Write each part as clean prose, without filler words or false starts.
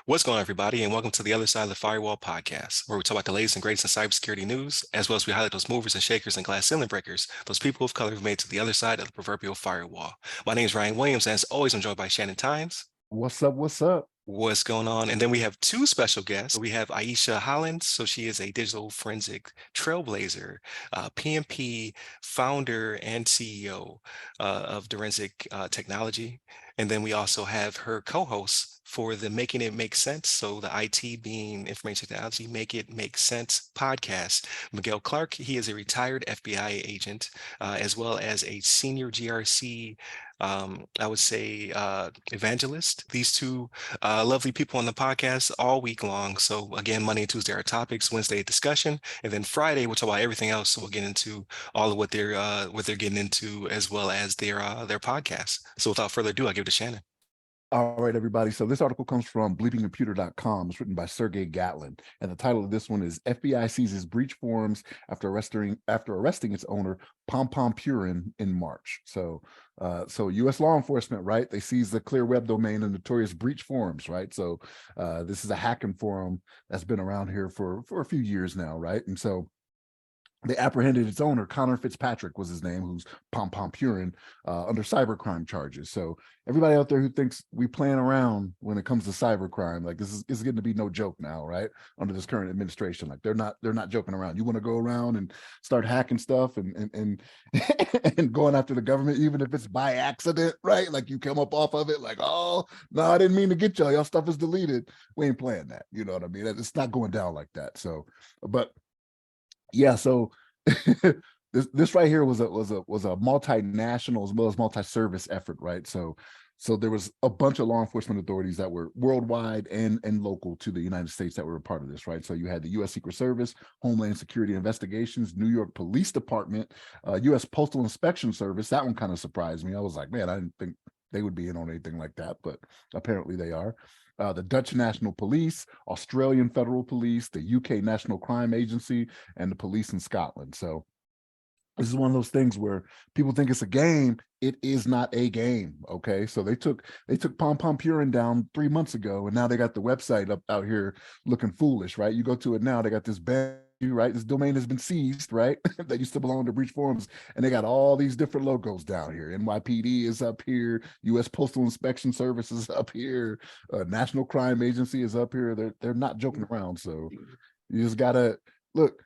What's going on, everybody, and welcome to the other side of the Firewall podcast, where we talk about the latest and greatest in cybersecurity news, as well as we highlight those movers and shakers and glass ceiling breakers, those people of color who've made it to the other side of the proverbial firewall. My name is Ryan Williams, and as always, I'm joined by Shannon Tynes. What's up? What's up? What's going on? And then we have two special guests. We have Ieshea Hollins. So she is a digital forensic trailblazer, PMP founder and CEO of Direnzic Technology. And then we also have her co-host for the Making It Make Sense. So the IT being information technology, Make It Make Sense podcast, Miguel Clarke. He is a retired FBI agent, as well as a senior GRC I would say evangelist. These two lovely people on the podcast all week long. So again, Monday and Tuesday are topics, Wednesday discussion, and then Friday we'll talk about everything else. So we'll get into all of what they're getting into, as well as their podcast. So without further ado, I'll give it to Shannon. All right, everybody. So this article comes from bleepingcomputer.com. It's written by Sergey Gatlin. And the title of this one is FBI seizes BreachFourums after arresting its owner, Pompompurin, in March. So U.S. law enforcement, right? They seized the clear web domain of notorious BreachFourums, right? So this is a hacking forum that's been around here for a few years now, right? And so they apprehended its owner, Connor Fitzpatrick was his name, who's Pompompurin, under cybercrime charges. So everybody out there who thinks we playing around when it comes to cybercrime, like this is getting to be no joke now, right? Under this current administration, like they're not joking around. You want to go around and start hacking stuff and and going after the government, even if it's by accident, right? Like you come up off of it, like, oh no, I didn't mean to get y'all. Y'all stuff is deleted. We ain't playing that. You know what I mean? It's not going down like that. So, but yeah, so this right here was a multinational as well as multi-service effort, right? So there was a bunch of law enforcement authorities that were worldwide and local to the United States that were a part of this, right? So you had the U.S. Secret Service, Homeland Security Investigations, New York Police Department, U.S. Postal Inspection Service. That one kind of surprised me. I was like, man, I didn't think they would be in on anything like that, but apparently they are. The Dutch National Police, Australian Federal Police, the UK National Crime Agency, and the police in Scotland. So this is one of those things where people think it's a game. It is not a game. Okay, so they took Pompompurin down 3 months ago, and now they got the website up out here looking foolish, right? You go to it now, they got this ban, right? This domain has been seized, right? That used to belong to BreachForums, and they got all these different logos down here. NYPD is up here, U.S. Postal Inspection Service is up here, National Crime Agency is up here. They're not joking around. So you just gotta look.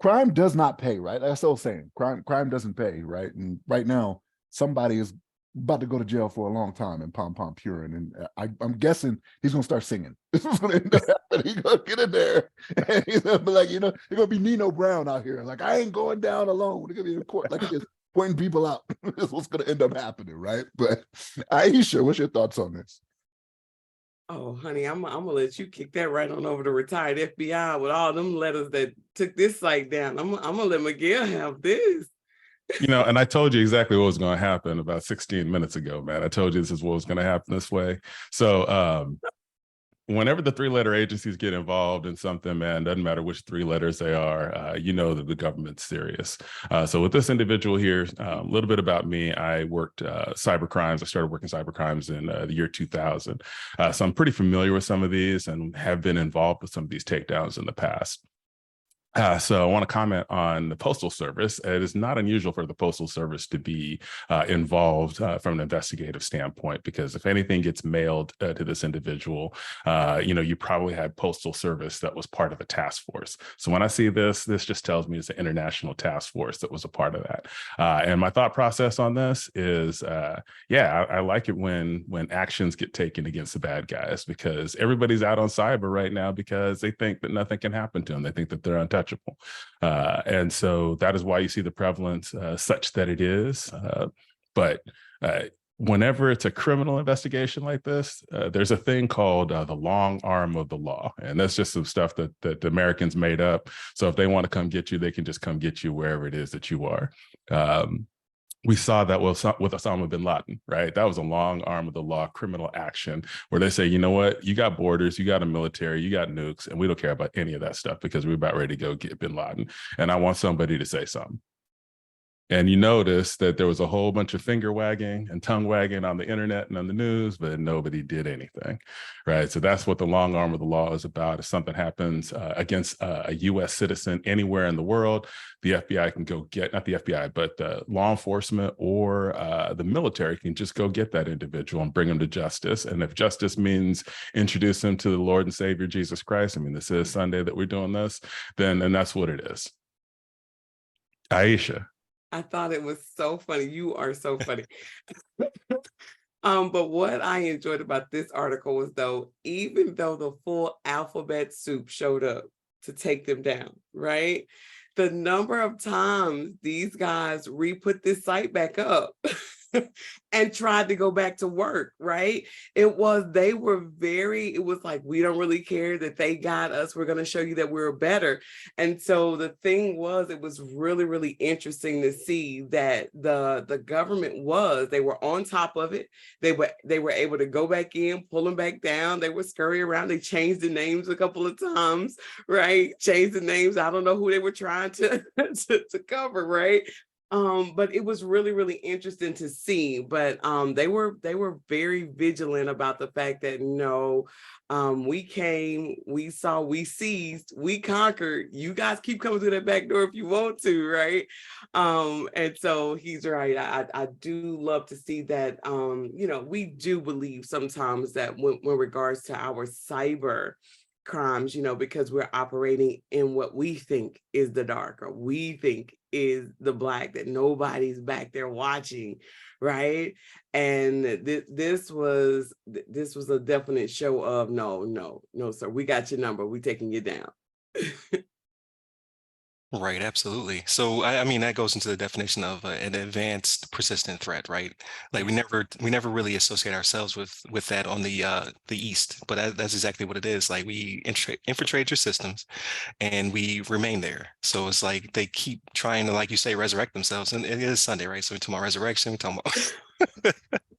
Crime does not pay, right? That's the old saying. Crime doesn't pay, right? And right now, somebody is about to go to jail for a long time in Pompompurin, and I'm guessing he's gonna start singing. This is gonna end up happening. He's gonna get in there, and he's gonna be like, they're gonna be Nino Brown out here. Like, I ain't going down alone. They're gonna be in court like this, pointing people out. This is what's gonna end up happening, right? But Ieshea, what's your thoughts on this? Oh, honey, I'm gonna let you kick that right on over to retired FBI with all them letters that took this site down. I'm gonna let Miguel have this. And I told you exactly what was going to happen about 16 minutes ago, man. I told you this is what was going to happen this way. So whenever the three-letter agencies get involved in something, man, doesn't matter which three letters they are, you know that the government's serious. So with this individual here, a little bit about me. I worked cybercrimes. I started working cybercrimes in the year 2000. So I'm pretty familiar with some of these and have been involved with some of these takedowns in the past. So I want to comment on the Postal Service. It is not unusual for the Postal Service to be involved from an investigative standpoint, because if anything gets mailed to this individual, you probably had Postal Service that was part of the task force. So when I see this just tells me it's an international task force that was a part of that. And my thought process on this is, I like it when actions get taken against the bad guys, because everybody's out on cyber right now because they think that nothing can happen to them. They think that they're untouchable. And so that is why you see the prevalence such that it is. But whenever it's a criminal investigation like this, there's a thing called the long arm of the law. And that's just some stuff that the Americans made up. So if they want to come get you, they can just come get you wherever it is that you are. We saw that with Osama bin Laden, right? That was a long arm of the law criminal action where they say, you know what, you got borders, you got a military, you got nukes, and we don't care about any of that stuff because we're about ready to go get bin Laden. And I want somebody to say something. And you notice that there was a whole bunch of finger wagging and tongue wagging on the internet and on the news, but nobody did anything, right? So that's what the long arm of the law is about. If something happens against a U.S. citizen anywhere in the world, the FBI can go get, not the FBI, but law enforcement or the military can just go get that individual and bring him to justice. And if justice means introduce him to the Lord and Savior Jesus Christ, I mean, this is Sunday that we're doing this, then that's what it is. Ieshea. I thought it was so funny. You are so funny. But what I enjoyed about this article was, though, even though the full alphabet soup showed up to take them down, right? The number of times these guys re-put this site back up and tried to go back to work, right? It was like, we don't really care that they got us. We're going to show you that we're better. And so the thing was, it was really, really interesting to see that the government they were on top of it. They were able to go back in, pull them back down. They were scurrying around. They changed the names a couple of times, right? Changed the names. I don't know who they were trying to cover, right? But it was really, really interesting to see. But they were very vigilant about the fact that no, we came, we saw, we seized, we conquered. You guys keep coming through that back door if you want to, right? And so he's right. I do love to see that. We do believe sometimes that when regards to our cyber crimes, because we're operating in what we think is the dark, or we think is the black, that nobody's back there watching, right? And this was a definite show of no, sir, we got your number, we taking you down. Right, absolutely. So I mean that goes into the definition of an advanced persistent threat, right? Like we never really associate ourselves with that on the East, but that's exactly what it is. Like we infiltrate your systems and we remain there. So it's like they keep trying to, like you say, resurrect themselves. And it is Sunday, right? So we're talking about resurrection, we're talking about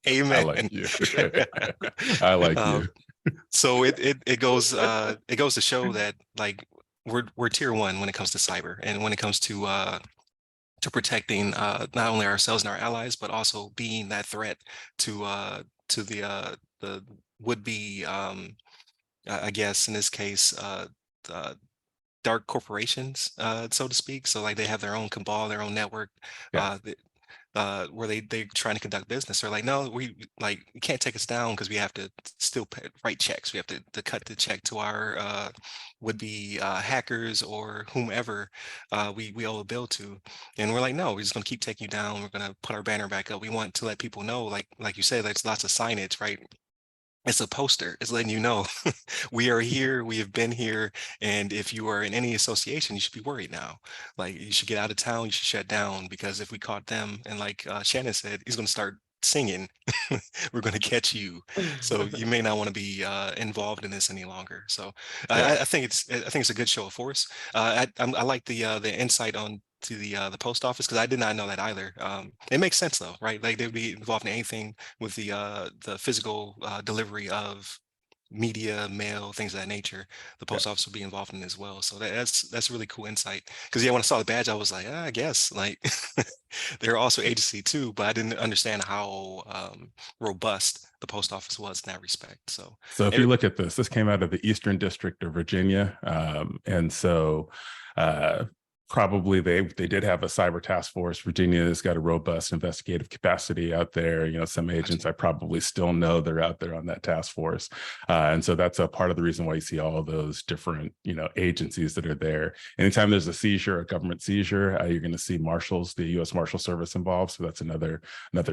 Amen. I like you. I like you. So it goes to show that like we're tier one when it comes to cyber, and when it comes to protecting not only ourselves and our allies, but also being that threat to the would-be I guess in this case dark corporations, so to speak. So like they have their own cabal, their own network, Yeah. where they're trying to conduct business. They're like, no, we can't take us down because we have to still write checks. We have to cut the check to our would-be hackers or whomever we owe a bill to. And we're like, no, we're just gonna keep taking you down. We're gonna put our banner back up. We want to let people know, like you said, there's lots of signage, right? It's a poster. It's letting you know we are here. We have been here. And if you are in any association, you should be worried now. Like you should get out of town. You should shut down, because if we caught them, and like Shannon said, he's going to start singing, we're going to catch you. So you may not want to be involved in this any longer. So I think it's a good show of force. I like the insight on to the post office, because I did not know that either. It makes sense though, right? Like they'd be involved in anything with the physical delivery of media, mail, things of that nature. The post office will be involved in as well. So that's really cool insight. Because yeah, when I saw the badge, I was like, I guess like they're also agency too, but I didn't understand how robust the post office was in that respect. So if you look at this came out of the Eastern District of Virginia, and so probably they did have a cyber task force. Virginia has got a robust investigative capacity out there. Some agents I probably still know they're out there on that task force. And so that's a part of the reason why you see all of those different, agencies that are there. Anytime there's a seizure, a government seizure, you're going to see marshals, the U.S. Marshal Service involved. So that's another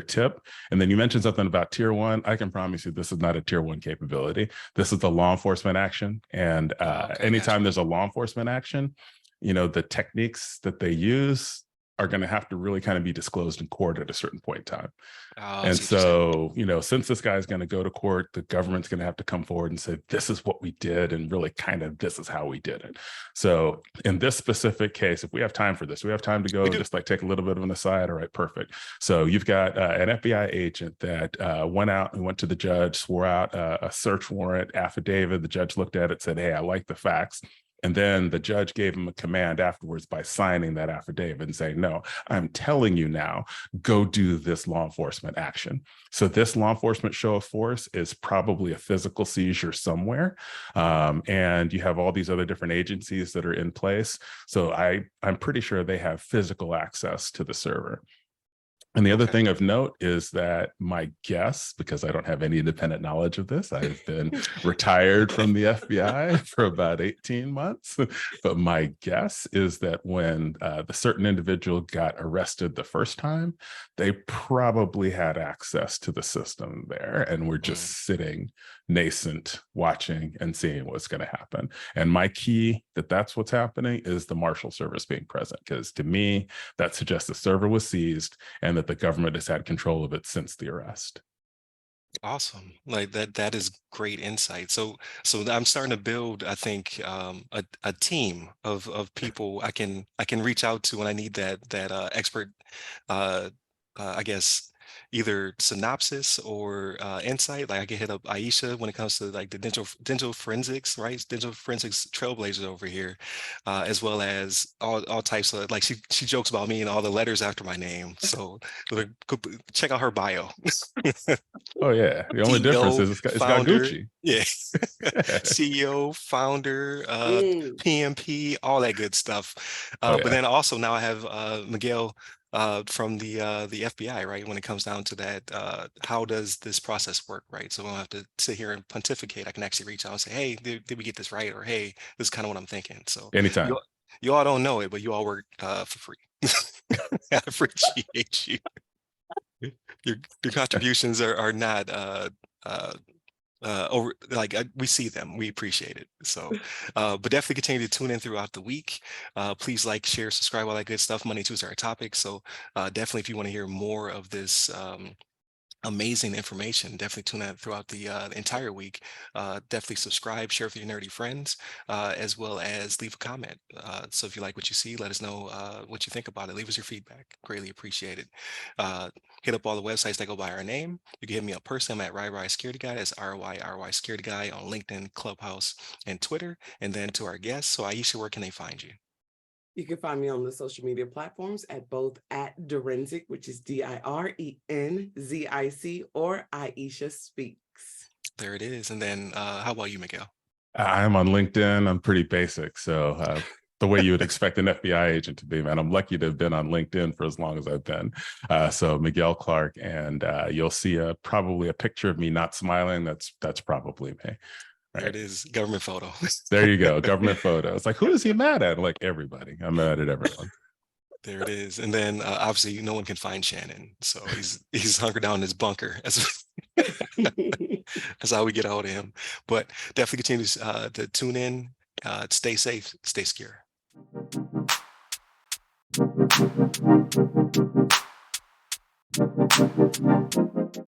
tip. And then you mentioned something about tier one. I can promise you this is not a tier one capability. This is the law enforcement action. And anytime there's a law enforcement action, the techniques that they use are going to have to really kind of be disclosed in court at a certain point in time. And so, since this guy's going to go to court, the government's going to have to come forward and say, this is what we did, and really kind of this is how we did it. So in this specific case, if we have time for this, we have time to go just like take a little bit of an aside. All right, perfect. So you've got an FBI agent that went out and went to the judge, swore out a search warrant affidavit. The judge looked at it, said, hey, I like the facts. And then the judge gave him a command afterwards by signing that affidavit and saying, no, I'm telling you now, go do this law enforcement action. So this law enforcement show of force is probably a physical seizure somewhere. And you have all these other different agencies that are in place. So I'm pretty sure they have physical access to the server. And the other thing of note is that my guess, because I don't have any independent knowledge of this, I've been retired from the FBI for about 18 months. But my guess is that when the certain individual got arrested the first time, they probably had access to the system there and were just sitting nascent, watching and seeing what's going to happen. And my key that that's what's happening is the Marshal Service being present, because to me, that suggests the server was seized and that the government has had control of it since the arrest. Awesome. Like that is great insight. So I'm starting to build, I think, a team of people I can reach out to when I need that expert I guess either synopsis or insight. Like I can hit up Ieshea when it comes to like the digital forensics, right? Digital forensics trailblazers over here, as well as all types of, like she jokes about me and all the letters after my name. So like, check out her bio. Oh yeah, the only difference is it's got founder, Gucci. yeah, CEO, founder, PMP, all that good stuff. But then also now I have Miguel from the FBI, right? When it comes down to that, how does this process work, right? So I don't have to sit here and pontificate. I can actually reach out and say, hey, did we get this right? Or hey, this is kind of what I'm thinking. So Anytime. You all don't know it, but you all work for free. I appreciate you. Your contributions are not over, like we see them, we appreciate it. So but definitely continue to tune in throughout the week. Please like, share, subscribe, all that good stuff. Monday Tuesday our topic. So definitely if you want to hear more of this amazing information, definitely tune in throughout the entire week. Definitely subscribe, share with your nerdy friends, as well as leave a comment. So if you like what you see, let us know what you think about it. Leave us your feedback. Greatly appreciate it. Hit up all the websites that go by our name. You can hit me up personally. I'm at RY Security Guy. That's RY Security Guy on LinkedIn, Clubhouse, and Twitter. And then to our guests. So Ieshea, where can they find you? You can find me on the social media platforms at both at Direnzic, which is DIRENZIC, or Ieshea Speaks. There it is. And then how about you, Miguel? I'm on LinkedIn. I'm pretty basic. So the way you would expect an FBI agent to be, man. I'm lucky to have been on LinkedIn for as long as I've been. So Miguel Clarke, and you'll see probably a picture of me not smiling. That's probably me. Right. There it is, government photo. There you go, government photo. It's like, who is he mad at? Like everybody. I'm mad at everyone. There it is. And then obviously no one can find Shannon. So he's hunkered down in his bunker. That's how we get out of him. But definitely continue to tune in, stay safe, stay secure.